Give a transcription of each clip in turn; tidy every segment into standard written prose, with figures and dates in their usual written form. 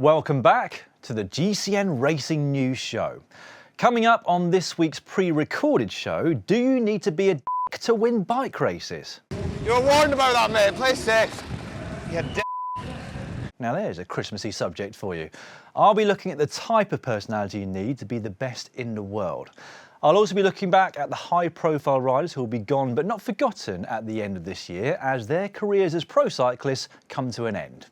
Welcome back to the GCN Racing News Show. Coming up on this week's pre-recorded show, do you need to be a dick to win bike races? You were warned about that, mate. Play safe. You dick. Now there's a Christmassy subject for you. I'll be looking at the type of personality you need to be the best in the world. I'll also be looking back at the high-profile riders who will be gone but not forgotten at the end of this year as their careers as pro cyclists come to an end.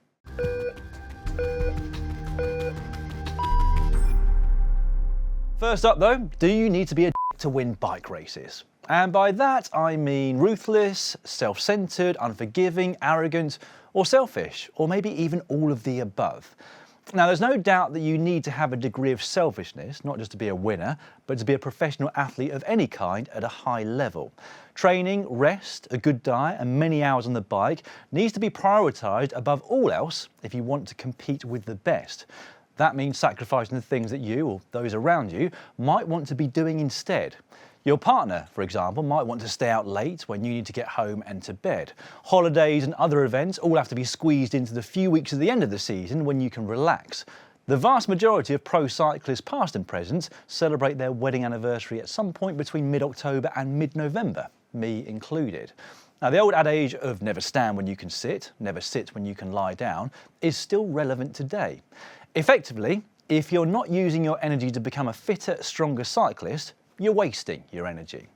First up though, do you need to be a dick to win bike races? And by that I mean ruthless, self-centered, unforgiving, arrogant, or selfish, or maybe even all of the above. Now there's no doubt that you need to have a degree of selfishness, not just to be a winner, but to be a professional athlete of any kind at a high level. Training, rest, a good diet and many hours on the bike needs to be prioritised above all else if you want to compete with the best. That means sacrificing the things that you, or those around you, might want to be doing instead. Your partner, for example, might want to stay out late when you need to get home and to bed. Holidays and other events all have to be squeezed into the few weeks at the end of the season when you can relax. The vast majority of pro cyclists past and present celebrate their wedding anniversary at some point between mid-October and mid-November, me included. Now the old adage of never stand when you can sit, never sit when you can lie down, is still relevant today. Effectively, if you're not using your energy to become a fitter, stronger cyclist, you're wasting your energy.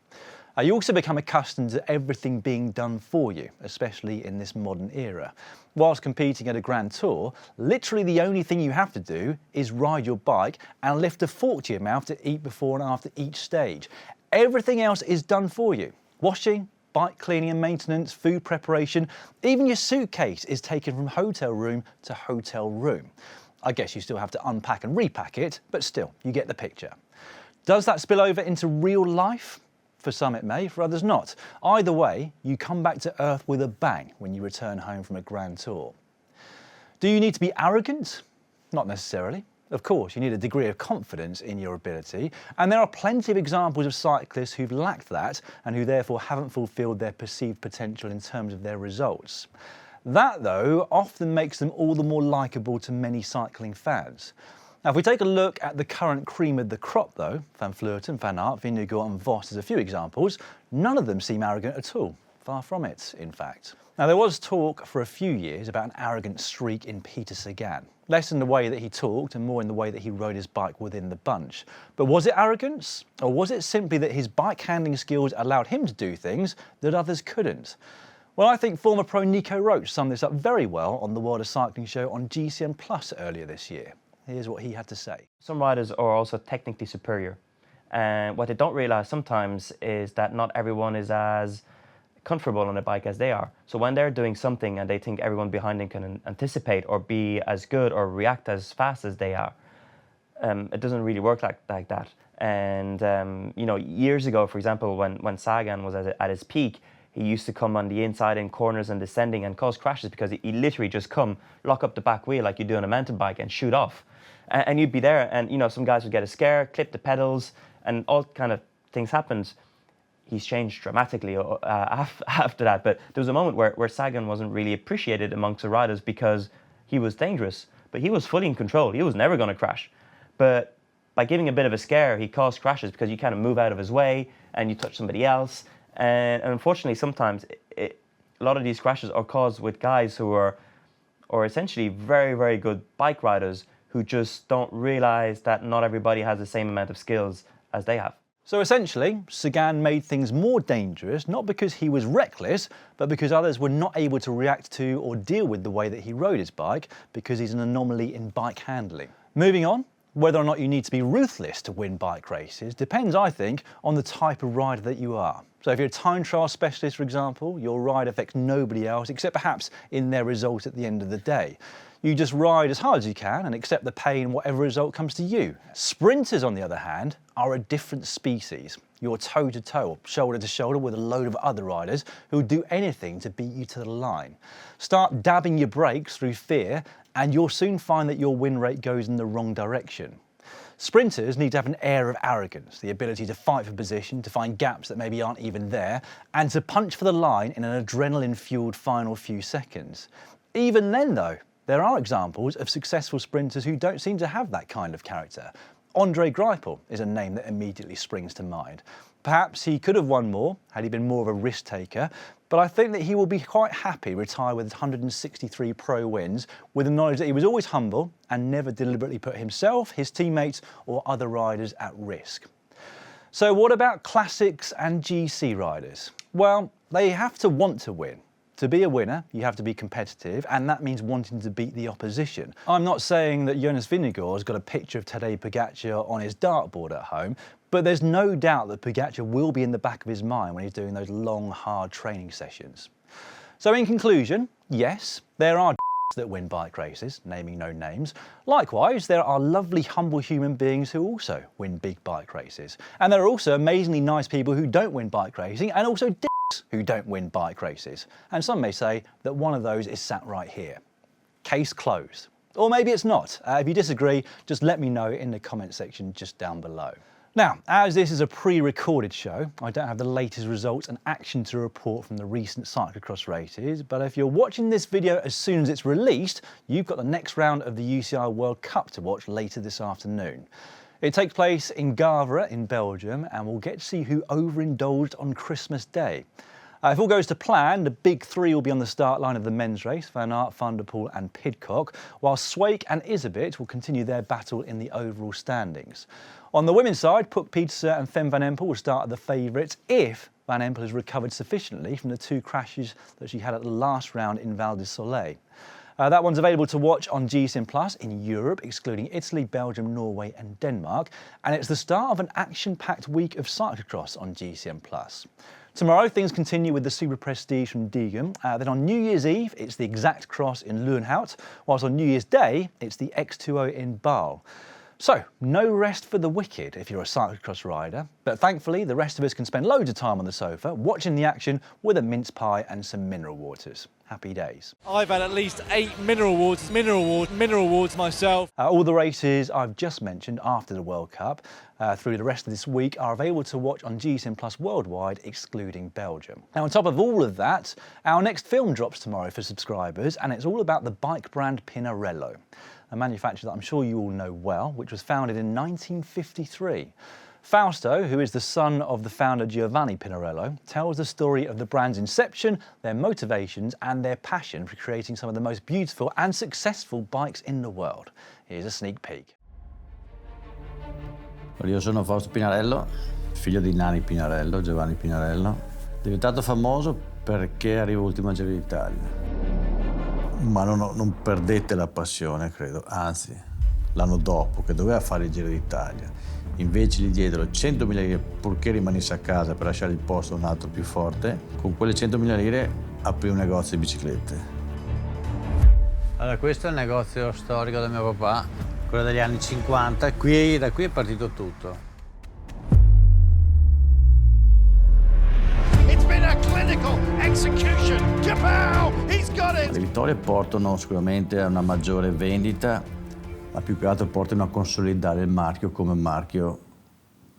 You also become accustomed to everything being done for you, especially in this modern era. Whilst competing at a Grand Tour, literally the only thing you have to do is ride your bike and lift a fork to your mouth to eat before and after each stage. Everything else is done for you. Washing, bike cleaning and maintenance, food preparation, even your suitcase is taken from hotel room to hotel room. I guess you still have to unpack and repack it, but still, you get the picture. Does that spill over into real life? For some it may, for others not. Either way, you come back to earth with a bang when you return home from a Grand Tour. Do you need to be arrogant? Not necessarily. Of course, you need a degree of confidence in your ability, and there are plenty of examples of cyclists who've lacked that and who therefore haven't fulfilled their perceived potential in terms of their results. That, though, often makes them all the more likeable to many cycling fans. Now, if we take a look at the current cream of the crop, though, Van Vleuten, Van Aert, Vingegaard and Vos as a few examples, none of them seem arrogant at all. Far from it, in fact. Now, there was talk for a few years about an arrogant streak in Peter Sagan. Less in the way that he talked and more in the way that he rode his bike within the bunch. But was it arrogance? Or was it simply that his bike handling skills allowed him to do things that others couldn't? Well, I think former pro Nico Roach summed this up very well on the World of Cycling show on GCN Plus earlier this year. Here's what he had to say. Some riders are also technically superior. And what they don't realise sometimes is that not everyone is as comfortable on a bike as they are. So when they're doing something and they think everyone behind them can anticipate or be as good or react as fast as they are, it doesn't really work like that. And you know, years ago, for example, when Sagan was at his peak, he used to come on the inside in corners and descending and cause crashes because he literally just come, lock up the back wheel like you do on a mountain bike and shoot off. And you'd be there and, you know, some guys would get a scare, clip the pedals and all kind of things happened. He's changed dramatically after that. But there was a moment where Sagan wasn't really appreciated amongst the riders because he was dangerous, but he was fully in control. He was never going to crash. But by giving a bit of a scare, he caused crashes because you kind of move out of his way and you touch somebody else. And unfortunately, sometimes a lot of these crashes are caused with guys who are essentially very, very good bike riders who just don't realise that not everybody has the same amount of skills as they have. So essentially, Sagan made things more dangerous, not because he was reckless, but because others were not able to react to or deal with the way that he rode his bike because he's an anomaly in bike handling. Moving on. Whether or not you need to be ruthless to win bike races depends, I think, on the type of rider that you are. So if you're a time trial specialist, for example, your ride affects nobody else except perhaps in their result at the end of the day. You just ride as hard as you can and accept the pain whatever result comes to you. Sprinters, on the other hand, are a different species. You're toe-to-toe, shoulder-to-shoulder with a load of other riders who'll do anything to beat you to the line. Start dabbing your brakes through fear and you'll soon find that your win rate goes in the wrong direction. Sprinters need to have an air of arrogance, the ability to fight for position, to find gaps that maybe aren't even there, and to punch for the line in an adrenaline-fueled final few seconds. Even then, though, there are examples of successful sprinters who don't seem to have that kind of character. Andre Greipel is a name that immediately springs to mind. Perhaps he could have won more had he been more of a risk taker, but I think that he will be quite happy retired with 163 pro wins, with the knowledge that he was always humble and never deliberately put himself, his teammates or other riders at risk. So what about classics and GC riders? Well, they have to want to win. To be a winner, you have to be competitive, and that means wanting to beat the opposition. I'm not saying that Jonas Vingegaard's got a picture of Tadej Pogacar on his dartboard at home, but there's no doubt that Pogacar will be in the back of his mind when he's doing those long, hard training sessions. So in conclusion, yes, there are that win bike races, naming no names. Likewise, there are lovely, humble human beings who also win big bike races. And there are also amazingly nice people who don't win bike racing, and also who don't win bike races. And some may say that one of those is sat right here. Case closed. Or maybe it's not. If you disagree, just let me know in the comment section just down below. Now, as this is a pre-recorded show, I don't have the latest results and action to report from the recent cyclo-cross races, but if you're watching this video as soon as it's released, you've got the next round of the UCI World Cup to watch later this afternoon. It takes place in Gavre in Belgium, and we'll get to see who overindulged on Christmas Day. If all goes to plan, the big three will be on the start line of the men's race, Van Aert, Van der Poel and Pidcock, while Sweeck and Iserbyt will continue their battle in the overall standings. On the women's side, Puk Pieterse and Fem van Empel will start as the favourites if Van Empel has recovered sufficiently from the two crashes that she had at the last round in Val di Sole. That one's available to watch on GCN Plus in Europe, excluding Italy, Belgium, Norway and Denmark. And it's the start of an action-packed week of cyclocross on GCN Plus. Tomorrow, things continue with the Super Prestige from Diegem. Then on New Year's Eve, it's the Exact Cross in Leeuwenhout, whilst on New Year's Day, it's the X2O in Baal. So, no rest for the wicked if you're a cyclocross rider, but thankfully the rest of us can spend loads of time on the sofa watching the action with a mince pie and some mineral waters. Happy days. I've had at least 8 mineral waters myself. All the races I've just mentioned after the World Cup through the rest of this week are available to watch on GCN Plus worldwide, excluding Belgium. Now, on top of all of that, our next film drops tomorrow for subscribers, and it's all about the bike brand Pinarello, a manufacturer that I'm sure you all know well, which was founded in 1953. Fausto, who is the son of the founder Giovanni Pinarello, tells the story of the brand's inception, their motivations and their passion for creating some of the most beautiful and successful bikes in the world. Here's a sneak peek. Io sono Fausto Pinarello, figlio di Nani Pinarello, Giovanni Pinarello, diventato famoso perché arrivo ultimo al Giro d'Italia. Ma non perdette la passione, credo, anzi, l'anno dopo, che doveva fare il Giro d'Italia, invece gli diedero 100.000 lire purché rimanesse a casa per lasciare il posto a un altro più forte. Con quelle 100.000 lire aprì un negozio di biciclette. Allora, questo è il negozio storico del mio papà, quello degli anni 50, e da qui è partito tutto. Le vittorie portano sicuramente a una maggiore vendita, ma più che altro portano a consolidare il marchio come marchio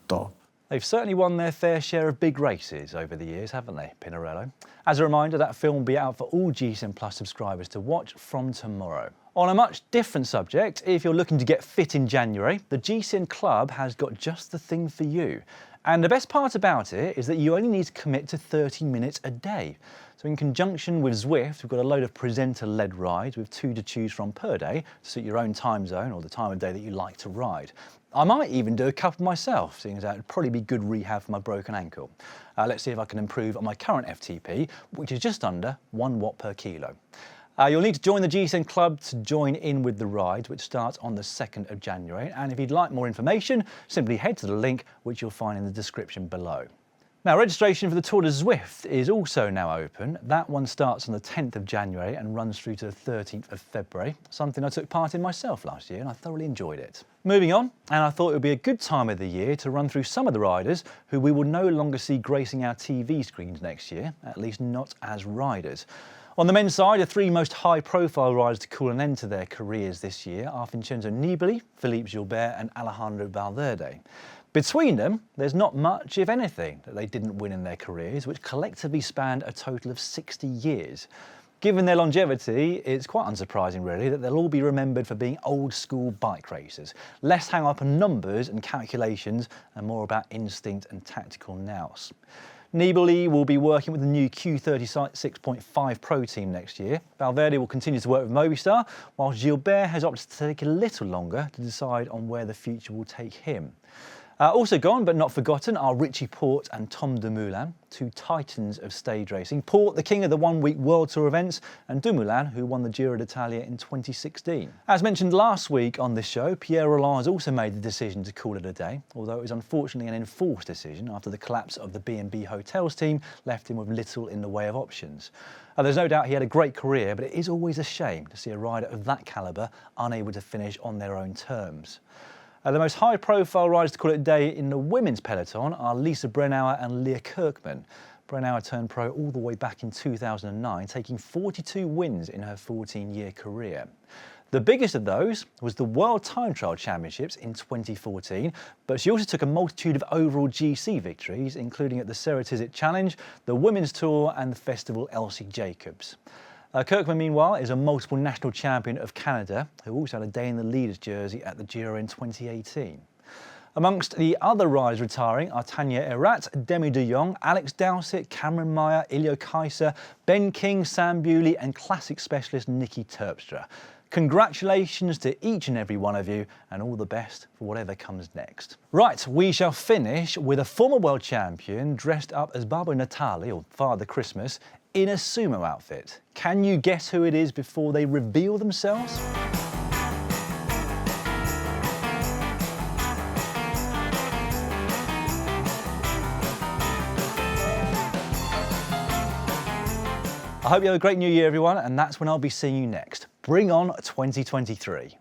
top. They've certainly won their fair share of big races over the years, haven't they, Pinarello? As a reminder, that film will be out for all GCN Plus subscribers to watch from tomorrow. On a much different subject, if you're looking to get fit in January, the GCN Club has got just the thing for you. And the best part about it is that you only need to commit to 30 minutes a day. So in conjunction with Zwift, we've got a load of presenter-led rides with 2 to choose from per day to suit your own time zone or the time of day that you like to ride. I might even do a couple myself, seeing as that would probably be good rehab for my broken ankle. Let's see if I can improve on my current FTP, which is just under 1 watt per kilo. You'll need to join the GCN Club to join in with the rides, which starts on the 2nd of January. And if you'd like more information, simply head to the link, which you'll find in the description below. Now, registration for the Tour de Zwift is also now open. That one starts on the 10th of January and runs through to the 13th of February, something I took part in myself last year and I thoroughly enjoyed it. Moving on, and I thought it would be a good time of the year to run through some of the riders who we will no longer see gracing our TV screens next year, at least not as riders. On the men's side, the 3 most high-profile riders to call an end to their careers this year are Vincenzo Nibali, Philippe Gilbert and Alejandro Valverde. Between them, there's not much, if anything, that they didn't win in their careers, which collectively spanned a total of 60 years. Given their longevity, it's quite unsurprising really that they'll all be remembered for being old school bike racers. Less hang up on numbers and calculations and more about instinct and tactical nous. Nibali will be working with the new Q36.5 Pro team next year. Valverde will continue to work with Movistar, while Gilbert has opted to take a little longer to decide on where the future will take him. Also gone but not forgotten are Richie Porte and Tom Dumoulin, two titans of stage racing. Porte, the king of the one-week World Tour events, and Dumoulin, who won the Giro d'Italia in 2016. As mentioned last week on this show, Pierre Rolland has also made the decision to call it a day, although it was unfortunately an enforced decision after the collapse of the B&B Hotels team left him with little in the way of options. There's no doubt he had a great career, but it is always a shame to see a rider of that calibre unable to finish on their own terms. The most high-profile riders to call it a day in the women's peloton are Lisa Brennauer and Leah Kirkman. Brennauer turned pro all the way back in 2009, taking 42 wins in her 14-year career. The biggest of those was the World Time Trial Championships in 2014, but she also took a multitude of overall GC victories, including at the Ceratizit Challenge, the Women's Tour and the Festival Elsie Jacobs. Kirkman, meanwhile, is a multiple national champion of Canada, who also had a day in the leaders jersey at the Giro in 2018. Amongst the other riders retiring are Tanya Erat, Demi de Jong, Alex Dowsett, Cameron Meyer, Ilio Kaiser, Ben King, Sam Bewley and classic specialist Nicky Terpstra. Congratulations to each and every one of you, and all the best for whatever comes next. Right, we shall finish with a former world champion dressed up as Babbo Natale, or Father Christmas, in a sumo outfit. Can you guess who it is before they reveal themselves? I hope you have a great new year, everyone, and that's when I'll be seeing you next. Bring on 2023.